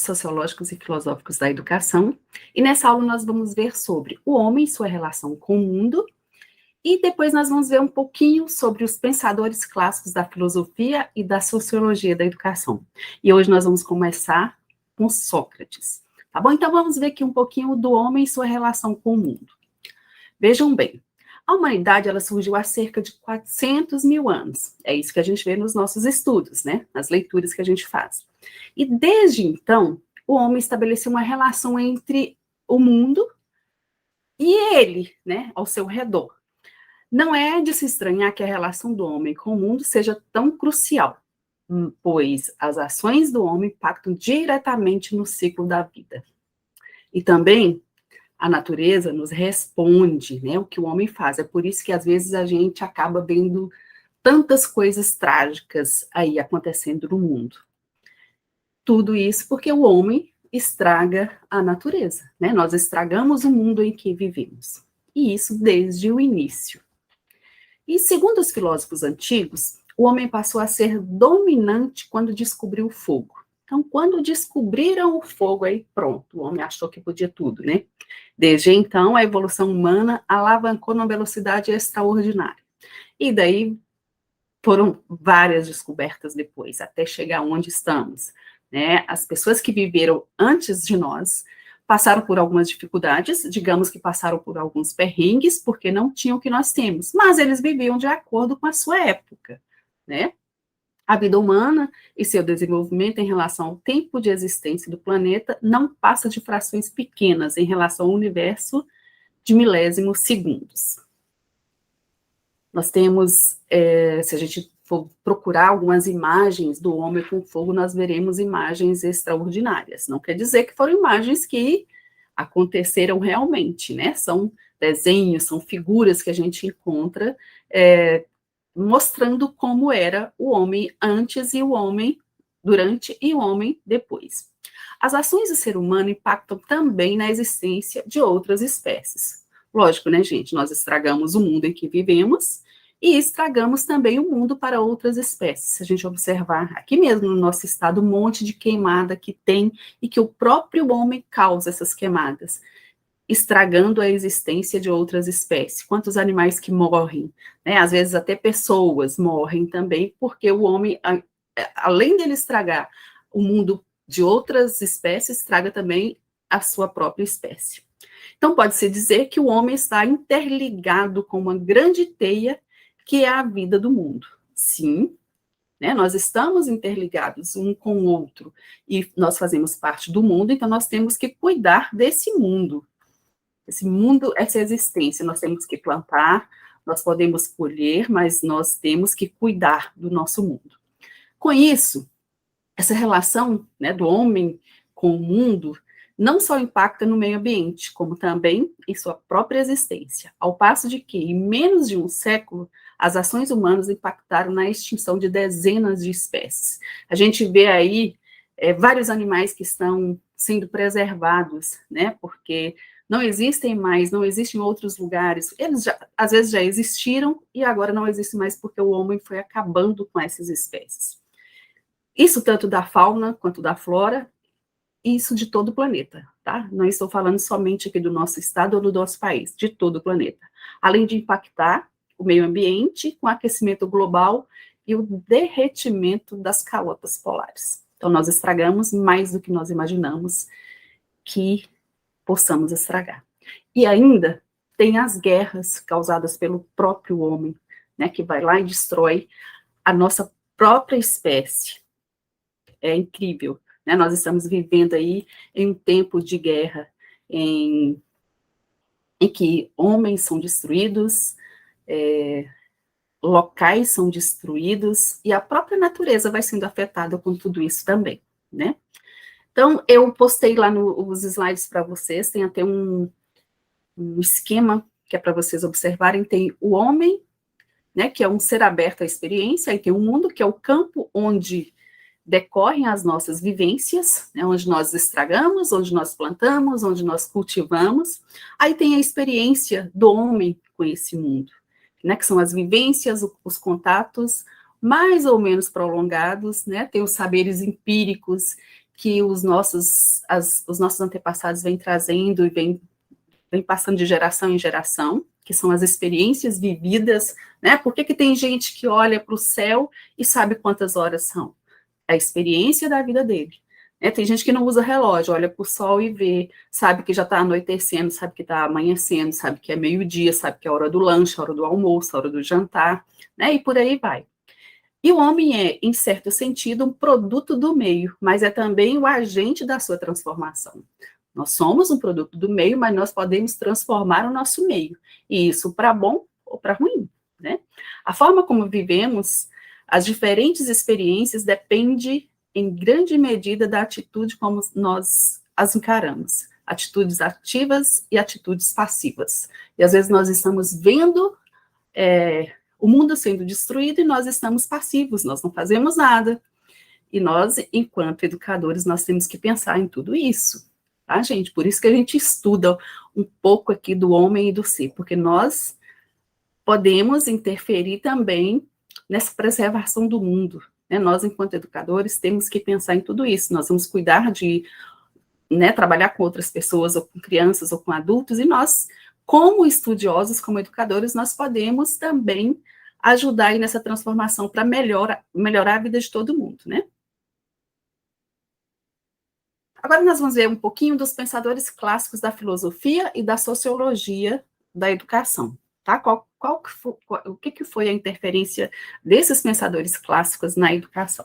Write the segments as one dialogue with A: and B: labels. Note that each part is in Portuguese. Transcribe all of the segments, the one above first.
A: Sociológicos e filosóficos da educação, e nessa aula nós vamos ver sobre o homem e sua relação com o mundo, e depois nós vamos ver um pouquinho sobre os pensadores clássicos da filosofia e da sociologia da educação. E hoje nós vamos começar com Sócrates, tá bom? Então vamos ver aqui um pouquinho do homem e sua relação com o mundo. Vejam bem, a humanidade ela surgiu há cerca de 400 mil anos. É isso que a gente vê nos nossos estudos, né? Nas leituras que a gente faz. E desde então, o homem estabeleceu uma relação entre o mundo e ele, né? Ao seu redor. Não é de se estranhar que a relação do homem com o mundo seja tão crucial, pois as ações do homem impactam diretamente no ciclo da vida. E também a natureza nos responde, né, o que o homem faz. É por isso que às vezes a gente acaba vendo tantas coisas trágicas aí acontecendo no mundo. Tudo isso porque o homem estraga a natureza, né? Nós estragamos o mundo em que vivemos. E isso desde o início. E segundo os filósofos antigos, o homem passou a ser dominante quando descobriu o fogo. Então, quando descobriram o fogo, aí pronto, o homem achou que podia tudo, né? Desde então, a evolução humana alavancou numa velocidade extraordinária. E daí foram várias descobertas depois, até chegar onde estamos, né? As pessoas que viveram antes de nós passaram por algumas dificuldades, digamos que passaram por alguns perrengues, porque não tinham o que nós temos, mas eles viviam de acordo com a sua época, né? A vida humana e seu desenvolvimento em relação ao tempo de existência do planeta não passa de frações pequenas em relação ao universo de milésimos segundos. Nós temos, se a gente for procurar algumas imagens do homem com fogo, nós veremos imagens extraordinárias. Não quer dizer que foram imagens que aconteceram realmente, né? São desenhos, são figuras que a gente encontra mostrando como era o homem antes e o homem durante e o homem depois. As ações do ser humano impactam também na existência de outras espécies. Lógico, né, gente? Nós estragamos o mundo em que vivemos e estragamos também o mundo para outras espécies. Se a gente observar aqui mesmo no nosso estado, um monte de queimada que tem e que o próprio homem causa essas queimadas, estragando a existência de outras espécies. Quantos animais que morrem, né? Às vezes até pessoas morrem também, porque o homem, além dele estragar o mundo de outras espécies, estraga também a sua própria espécie. Então, pode-se dizer que o homem está interligado com uma grande teia que é a vida do mundo. Sim, né, nós estamos interligados um com o outro e nós fazemos parte do mundo, então nós temos que cuidar desse mundo. Esse mundo, essa existência, nós temos que plantar, nós podemos colher, mas nós temos que cuidar do nosso mundo. Com isso, essa relação, né, do homem com o mundo não só impacta no meio ambiente, como também em sua própria existência, ao passo de que, em menos de um século, as ações humanas impactaram na extinção de dezenas de espécies. A gente vê aí vários animais que estão sendo preservados, né, porque não existem mais, não existem outros lugares, eles já, às vezes já existiram e agora não existem mais porque o homem foi acabando com essas espécies. Isso tanto da fauna quanto da flora, isso de todo o planeta, tá? Não estou falando somente aqui do nosso estado ou do nosso país, de todo o planeta. Além de impactar o meio ambiente com o aquecimento global e o derretimento das calotas polares. Então, nós estragamos mais do que nós imaginamos que possamos estragar. E ainda tem as guerras causadas pelo próprio homem, né, que vai lá e destrói a nossa própria espécie. É incrível, né? Nós estamos vivendo aí em um tempo de guerra, em que homens são destruídos, locais são destruídos, e a própria natureza vai sendo afetada com tudo isso também, né? Então, eu postei lá os slides para vocês, tem até um esquema que é para vocês observarem, tem o homem, né, que é um ser aberto à experiência, aí tem o mundo, que é o campo onde decorrem as nossas vivências, né, onde nós estragamos, onde nós plantamos, onde nós cultivamos. Aí tem a experiência do homem com esse mundo, né, que são as vivências, os contatos mais ou menos prolongados, né, tem os saberes empíricos, que os nossos antepassados vêm trazendo e vem passando de geração em geração, que são as experiências vividas, né? Por que tem gente que olha para o céu e sabe quantas horas são? É a experiência da vida dele. Tem gente que não usa relógio, olha para o sol e vê, sabe que já está anoitecendo, sabe que está amanhecendo, sabe que é meio-dia, sabe que é a hora do lanche, a hora do almoço, a hora do jantar, né? E por aí vai. E o homem é, em certo sentido, um produto do meio, mas é também o agente da sua transformação. Nós somos um produto do meio, mas nós podemos transformar o nosso meio, e isso para bom ou para ruim, né? A forma como vivemos as diferentes experiências depende, em grande medida, da atitude como nós as encaramos. Atitudes ativas e atitudes passivas. E às vezes nós estamos vendo o mundo sendo destruído e nós estamos passivos, nós não fazemos nada. E nós, enquanto educadores, nós temos que pensar em tudo isso, tá, gente? Por isso que a gente estuda um pouco aqui do homem e do ser, porque nós podemos interferir também nessa preservação do mundo, né? Nós, enquanto educadores, temos que pensar em tudo isso. Nós vamos cuidar de, né, trabalhar com outras pessoas, ou com crianças, ou com adultos, e nós, como estudiosos, como educadores, nós podemos também ajudar aí nessa transformação para melhorar a vida de todo mundo, né? Agora nós vamos ver um pouquinho dos pensadores clássicos da filosofia e da sociologia da educação, tá? O que foi a interferência desses pensadores clássicos na educação?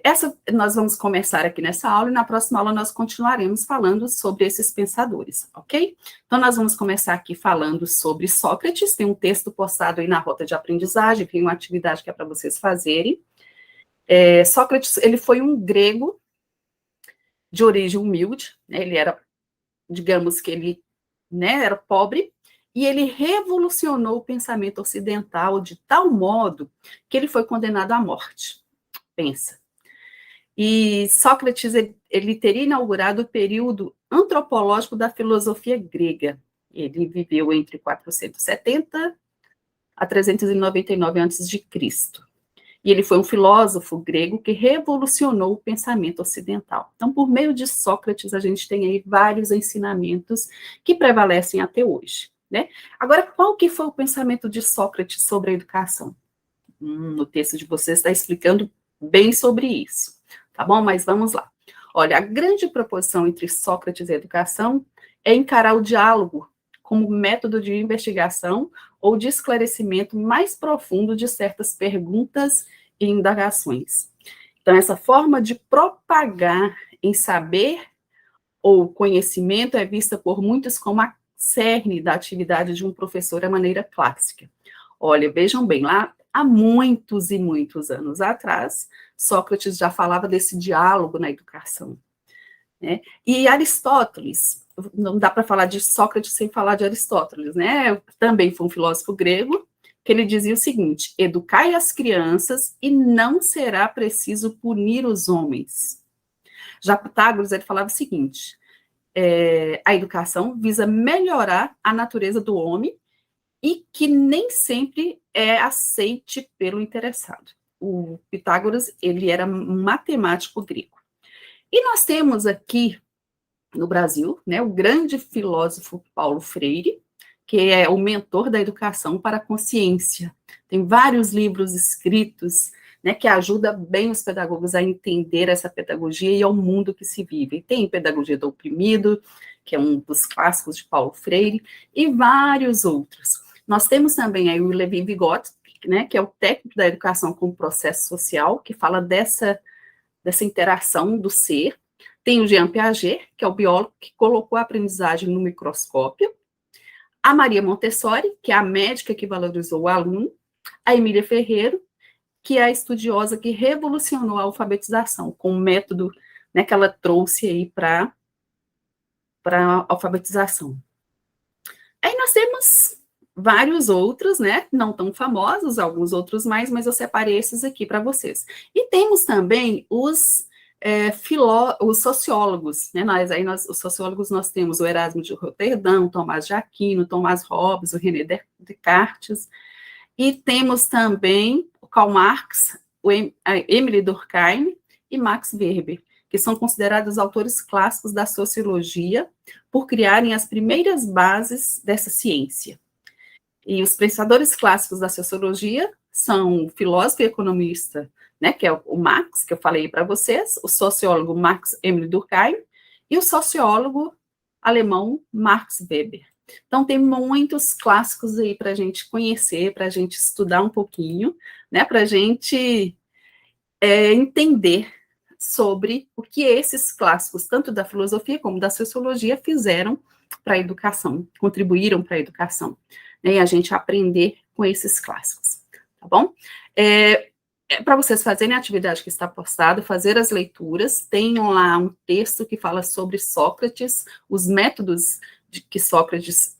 A: Essa nós vamos começar aqui nessa aula, e na próxima aula nós continuaremos falando sobre esses pensadores, ok? Então, nós vamos começar aqui falando sobre Sócrates. Tem um texto postado aí na rota de aprendizagem, tem uma atividade que é para vocês fazerem. Sócrates, ele foi um grego de origem humilde, né? Ele era, digamos que ele, né, era pobre, e ele revolucionou o pensamento ocidental de tal modo que ele foi condenado à morte. Pensa. E Sócrates, ele teria inaugurado o período antropológico da filosofia grega. Ele viveu entre 470 a 399 a.C. E ele foi um filósofo grego que revolucionou o pensamento ocidental. Então, por meio de Sócrates, a gente tem aí vários ensinamentos que prevalecem até hoje, né? Agora, qual que foi o pensamento de Sócrates sobre a educação? No texto de vocês está explicando bem sobre isso, tá bom? Mas vamos lá. Olha, a grande proposição entre Sócrates e a educação é encarar o diálogo como método de investigação ou de esclarecimento mais profundo de certas perguntas e indagações. Então, essa forma de propagar em saber ou conhecimento é vista por muitos como a cerne da atividade de um professor à maneira clássica. Olha, vejam bem, lá há muitos e muitos anos atrás, Sócrates já falava desse diálogo na educação, né? E Aristóteles, não dá para falar de Sócrates sem falar de Aristóteles, né? Também foi um filósofo grego, que ele dizia o seguinte: educai as crianças e não será preciso punir os homens. Já Pitágoras, ele falava o seguinte: a educação visa melhorar a natureza do homem e que nem sempre é aceite pelo interessado. O Pitágoras, ele era um matemático grego. E nós temos aqui no Brasil, né, o grande filósofo Paulo Freire, que é o mentor da educação para a consciência. Tem vários livros escritos, né, que ajudam bem os pedagogos a entender essa pedagogia e ao mundo que se vive. Tem Pedagogia do Oprimido, que é um dos clássicos de Paulo Freire, e vários outros. Nós temos também aí o Levi-Vygotsky, né, que é o técnico da educação como processo social, que fala dessa interação do ser. Tem o Jean Piaget, que é o biólogo que colocou a aprendizagem no microscópio. A Maria Montessori, que é a médica que valorizou o aluno. A Emília Ferreiro, que é a estudiosa que revolucionou a alfabetização, com o método, né, que ela trouxe aí para a alfabetização. Aí nós temos vários outros, né, não tão famosos, alguns outros mais, mas eu separei esses aqui para vocês. E temos também os sociólogos, né, os sociólogos nós temos o Erasmo de Roterdão, Tomás de Aquino, Tomás Hobbes, o René Descartes, e temos também o Karl Marx, Emile Durkheim e Max Weber, que são considerados autores clássicos da sociologia, por criarem as primeiras bases dessa ciência. E os pensadores clássicos da sociologia são o filósofo e economista, né, que é o Marx, que eu falei para vocês, o sociólogo Marx Emile Durkheim, e o sociólogo alemão Max Weber. Então, tem muitos clássicos aí para a gente conhecer, para a gente estudar um pouquinho, né, para a gente entender sobre o que esses clássicos, tanto da filosofia como da sociologia, fizeram para a educação, contribuíram para a educação, né, e a gente aprender com esses clássicos, tá bom? Para vocês fazerem a atividade que está postada, fazer as leituras, tenham lá um texto que fala sobre Sócrates, os métodos que Sócrates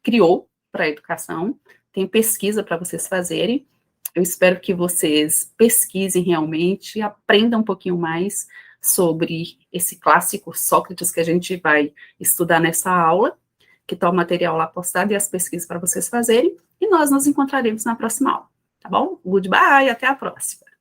A: criou para a educação, tem pesquisa para vocês fazerem. Eu espero que vocês pesquisem realmente, aprendam um pouquinho mais sobre esse clássico Sócrates que a gente vai estudar nessa aula, que está o material lá postado e as pesquisas para vocês fazerem, e nós nos encontraremos na próxima aula, tá bom? Goodbye, até a próxima.